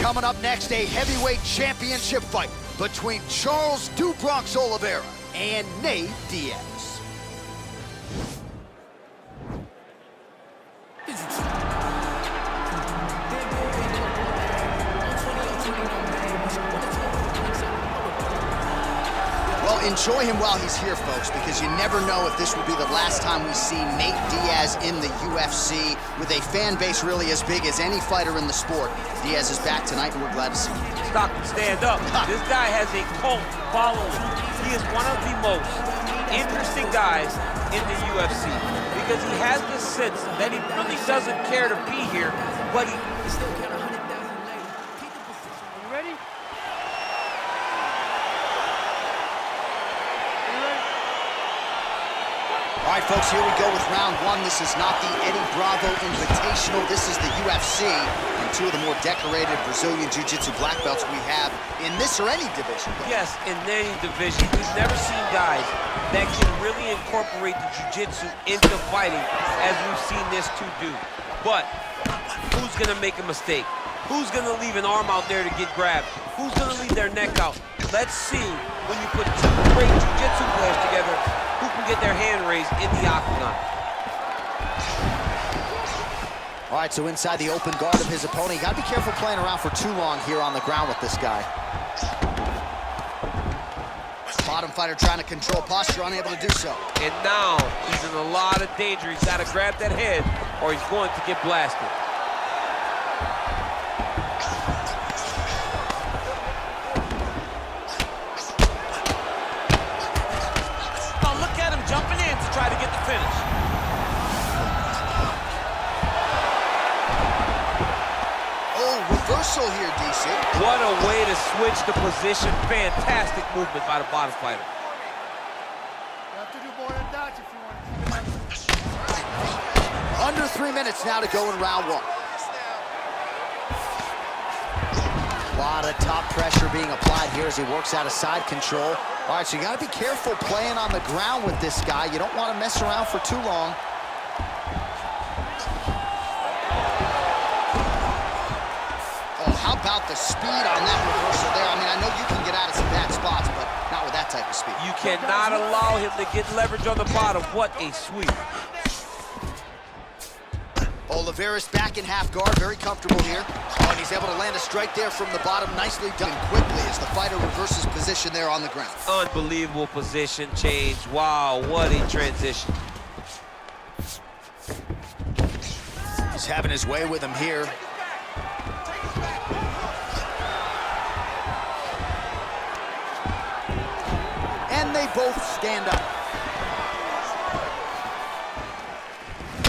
Coming up next, a heavyweight championship fight between Charles "Du Bronx" Oliveira and Nate Diaz. Well, enjoy him while he's here, folks, because you never know if this will be the last time we see Nate Diaz in the UFC. With a fan base really as big as any fighter in the sport, Diaz is back tonight, and we're glad to see him. Stockton, stand up. This guy has a cult following. He is one of the most interesting guys in the UFC because he has this sense that he really doesn't care to be here, but he still got 100,000 ladies. You ready? All right, folks, here we go with round one. This is not the Eddie Bravo Invitational. This is the UFC, and two of the more decorated Brazilian Jiu-Jitsu black belts we have in this or any division. Yes, in any division. We've never seen guys that can really incorporate the Jiu-Jitsu into fighting as we've seen this two do. But who's gonna make a mistake? Who's gonna leave an arm out there to get grabbed? Who's gonna leave their neck out? Let's see, when you put two great Jiu-Jitsu players together, who can get their hand raised in the octagon. All right, so inside the open guard of his opponent, you gotta be careful playing around for too long here on the ground with this guy. Bottom fighter trying to control posture, unable to do so. And now he's in a lot of danger. He's got to grab that head or he's going to get blasted. Oh, look at him jumping in to try to get the finish. Oh, reversal here, DC. What a way to switch the position. Fantastic movement by the bottom fighter. You have to do more than that if you want to keep it up. Under 3 minutes now to go in round one. A lot of top pressure being applied here as he works out of side control. All right, so you got to be careful playing on the ground with this guy. You don't want to mess around for too long. How about the speed on that reversal there? I mean, I know you can get out of some bad spots, but not with that type of speed. You cannot allow him to get leverage on the bottom. What a sweep. Oliveira's back in half guard, very comfortable here. Oh, and he's able to land a strike there from the bottom. Nicely done quickly as the fighter reverses position there on the ground. Unbelievable position change. Wow, what a transition. He's having his way with him here. And they both stand up.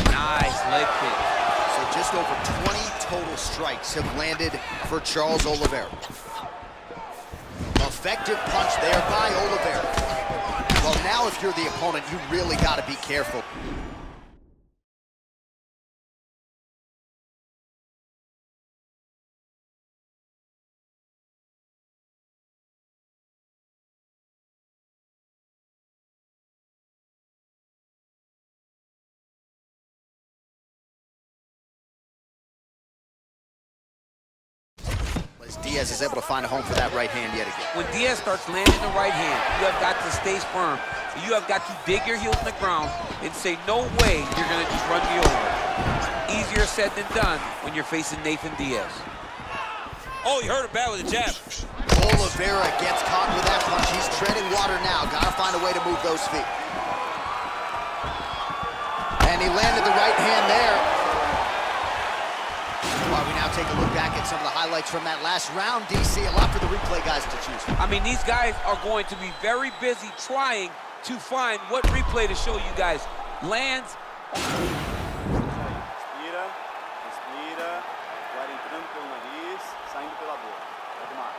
Nice leg kick. So just over 20 total strikes have landed for Charles Oliveira. Effective punch there by Oliveira. Well, now if you're the opponent, you really got to be careful. As Diaz is able to find a home for that right hand yet again. When Diaz starts landing the right hand, you have got to stay firm. You have got to dig your heels in the ground and say, no way you're going to just run me over. Easier said than done when you're facing Nathan Diaz. Oh, he hurt him bad with a jab. Oliveira gets caught with that punch. He's treading water now. Got to find a way to move those feet. And he landed the right hand there. While we now take a look back at some of the highlights from that last round, DC, a lot for the replay guys to choose from. I mean, these guys are going to be very busy trying to find what replay to show you guys. Lands. Respira, respira, o ar entrando pelo nariz, saindo pela boca. Pode mais.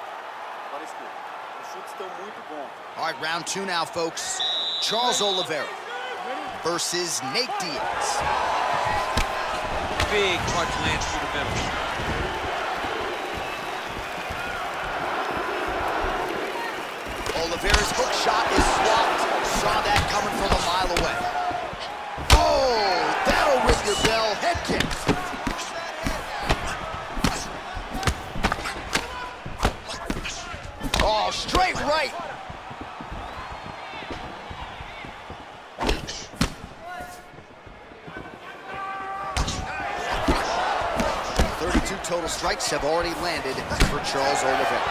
Agora escuta. Os chutes estão muito bons. All right, round two now, folks. Charles Oliveira versus Nate Diaz. Big punch lands through the middle. Oliveira's hook shot is swapped. Saw that coming from a mile away. Oh, that'll ring your bell. Head kick. Oh, straight right. Total strikes have already landed for Charles Oliveira.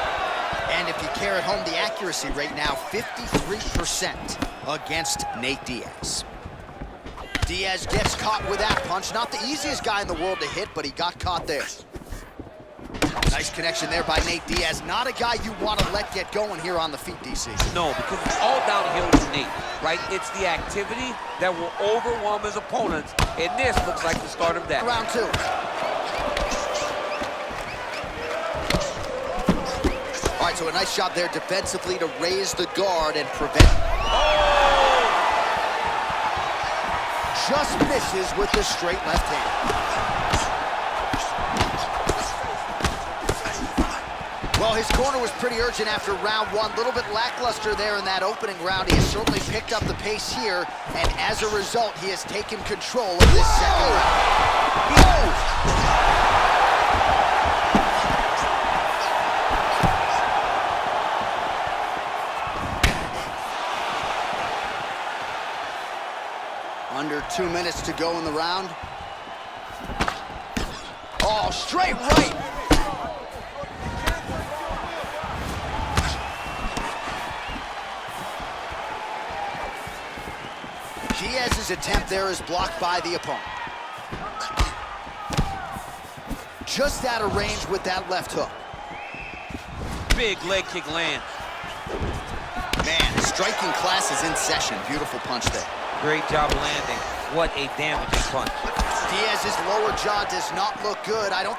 And if you care at home, the accuracy rate now 53% against Nate Diaz. Diaz gets caught with that punch. Not the easiest guy in the world to hit, but he got caught there. Nice connection there by Nate Diaz. Not a guy you want to let get going here on the feet, DC. No, because it's all downhill with Nate, right? It's the activity that will overwhelm his opponents, and this looks like the start of that. Round two. All right, so a nice job there defensively to raise the guard and prevent. Oh! Just misses with the straight left hand. Well, his corner was pretty urgent after round one. A little bit lackluster there in that opening round. He has certainly picked up the pace here, and as a result, he has taken control of this second round. Under 2 minutes to go in the round. Oh, straight right. Diaz's attempt there is blocked by the opponent. Just out of range with that left hook. Big leg kick lands. Man, striking class is in session. Beautiful punch there. Great job landing. What a damaging punch. Diaz's lower jaw does not look good. I don't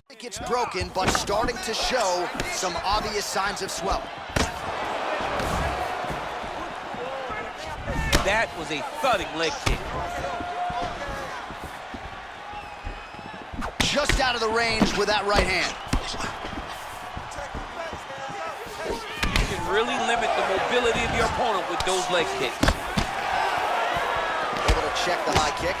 think it's broken, but starting to show some obvious signs of swelling. That was a thudding leg kick. Just out of the range with that right hand. You can really limit the mobility of your opponent with those leg kicks. Able to check the high kick.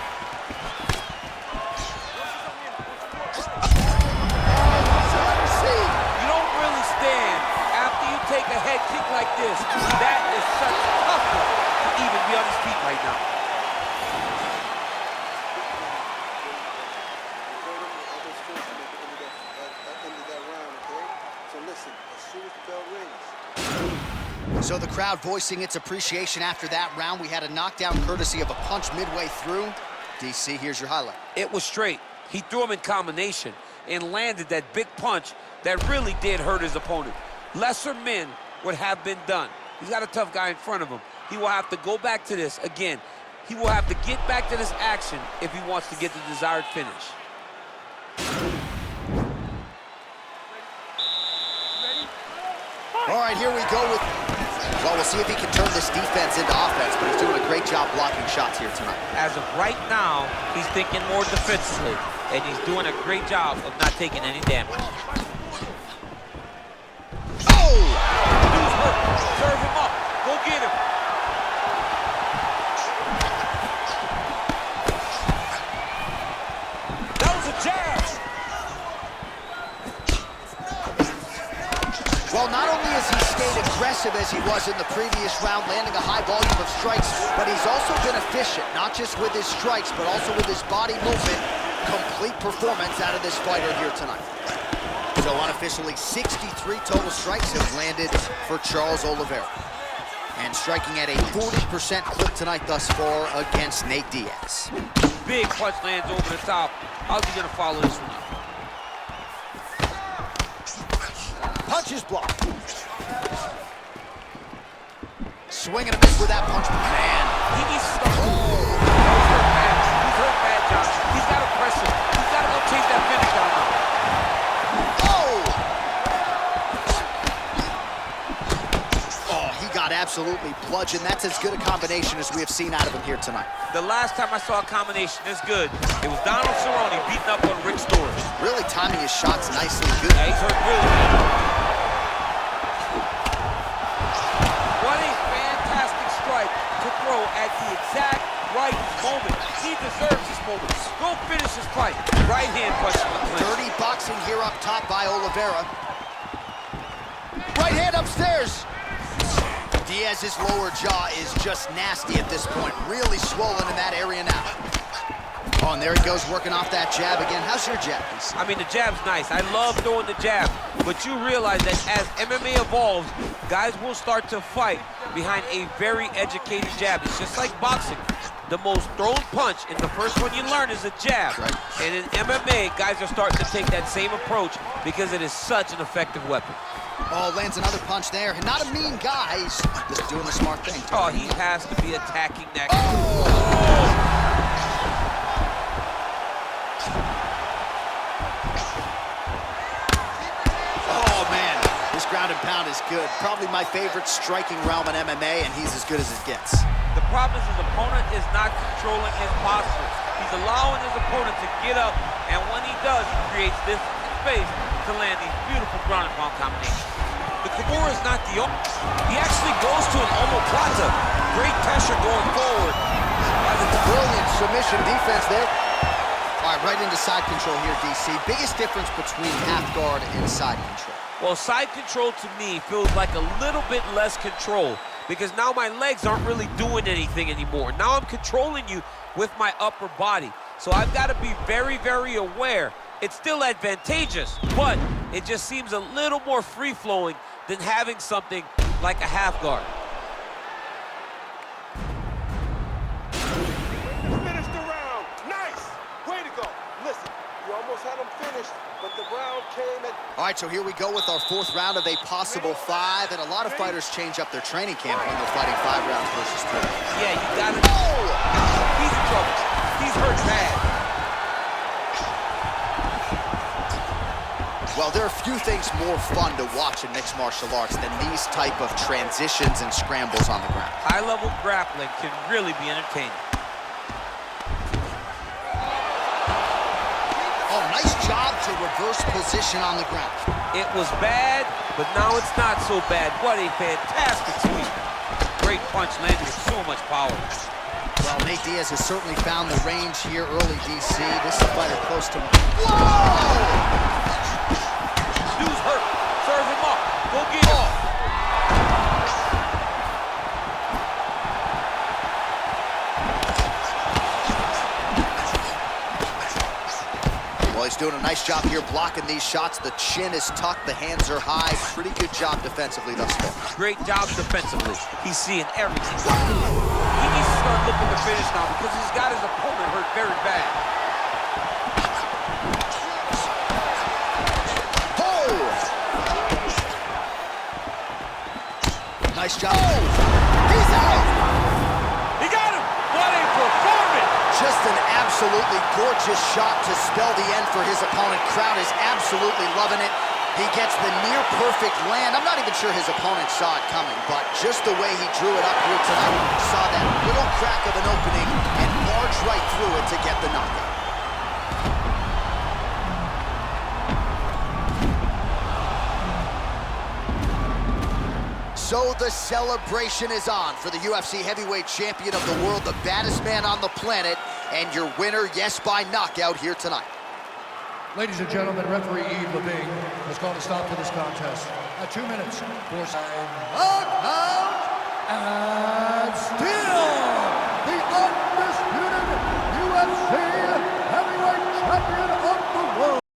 You don't really stand after you take a head kick like this. That is such toughness to even be on his feet right now. So the crowd voicing its appreciation after that round. We had a knockdown courtesy of a punch midway through. DC, here's your highlight. It was straight. He threw him in combination and landed that big punch that really did hurt his opponent. Lesser men would have been done. He's got a tough guy in front of him. He will have to go back to this again. He will have to get back to this action if he wants to get the desired finish. All right, here we go with... Well, we'll see if he can turn this defense into offense, but he's doing a great job blocking shots here tonight. As of right now, he's thinking more defensively, and he's doing a great job of not taking any damage. Oh! Dude's hurt. Serve him up. Go get him. That was a jab. Well, not only has he stayed aggressive as he was in the previous round, landing a high volume of strikes, but he's also been efficient, not just with his strikes, but also with his body movement. Complete performance out of this fighter here tonight. So unofficially, 63 total strikes have landed for Charles Oliveira. And striking at a 40% clip tonight thus far against Nate Diaz. Big punch lands over the top. How's he gonna follow this one up? Punches blocked. Swing and a miss with that punch. Man. He needs to stop. He's hurt bad. He's hurt bad, Josh. He's got to press him. He's got to go chase that finish down now. Oh, he got absolutely bludgeoned. That's as good a combination as we have seen out of him here tonight. The last time I saw a combination this good, it was Donald Cerrone beating up on Rick Storrs. Really timing his shots nicely. Good. Yeah, he's hurt really good. What a fantastic strike to throw at the exact deserves this moment. Go finish this fight. Right hand punch in the clinch. Dirty boxing here up top by Oliveira. Right hand upstairs. Diaz's lower jaw is just nasty at this point. Really swollen in that area now. Oh, and there he goes, working off that jab again. How's your jab, DC? I mean, the jab's nice. I love throwing the jab. But you realize that as MMA evolves, guys will start to fight behind a very educated jab. It's just like boxing. The most thrown punch, and the first one you learn is a jab. Right. And in MMA, guys are starting to take that same approach because it is such an effective weapon. Oh, lands another punch there. Not a mean guy. He's just doing the smart thing. Oh, he has to be attacking that. Oh! Ground and pound is good. Probably my favorite striking realm in MMA, and he's as good as it gets. The problem is his opponent is not controlling his posture. He's allowing his opponent to get up, and when he does, he creates this space to land these beautiful ground and pound combinations. The Kimura is not the only. He actually goes to an omoplata. Great pressure going forward. Brilliant submission defense there. All right, right into side control here, DC. Biggest difference between half guard and side control? Well, side control to me feels like a little bit less control because now my legs aren't really doing anything anymore. Now I'm controlling you with my upper body. So I've got to be very, very aware. It's still advantageous, but it just seems a little more free-flowing than having something like a half guard. Finish the round. Nice. Way to go. Listen, you almost had him finished, but the round came at... All right, so here we go with our fourth round of a possible 5, and a lot of fighters change up their training camp when they're fighting 5 rounds versus 3. Yeah, you got it. Oh! He's in trouble. He's hurt bad. Well, there are few things more fun to watch in mixed martial arts than these type of transitions and scrambles on the ground. High-level grappling can really be entertaining. Oh, nice job to reverse position on the ground. It was bad, but now it's not so bad. What a fantastic sweep. Great punch landed with so much power. Well, Nate Diaz has certainly found the range here early, DC. This is a fighter close to... Whoa! Dude's hurt. Serve him up. Go get him. Well, he's doing a nice job here blocking these shots. The chin is tucked, the hands are high. Pretty good job defensively thus far. Great job defensively. He's seeing everything. He needs to start looking to finish now because he's got his opponent hurt very bad. Nice job. Oh, he's out! He got him! What a performance! Just an absolutely gorgeous shot to spell the end for his opponent. Crowd is absolutely loving it. He gets the near-perfect land. I'm not even sure his opponent saw it coming, but just the way he drew it up here tonight, saw that little crack of an opening and barged right through it to get the knockout. So the celebration is on for the UFC heavyweight champion of the world, the baddest man on the planet, and your winner, yes, by knockout here tonight. Ladies and gentlemen, referee Yves Levine has called a stop to this contest at 2 minutes for knockout.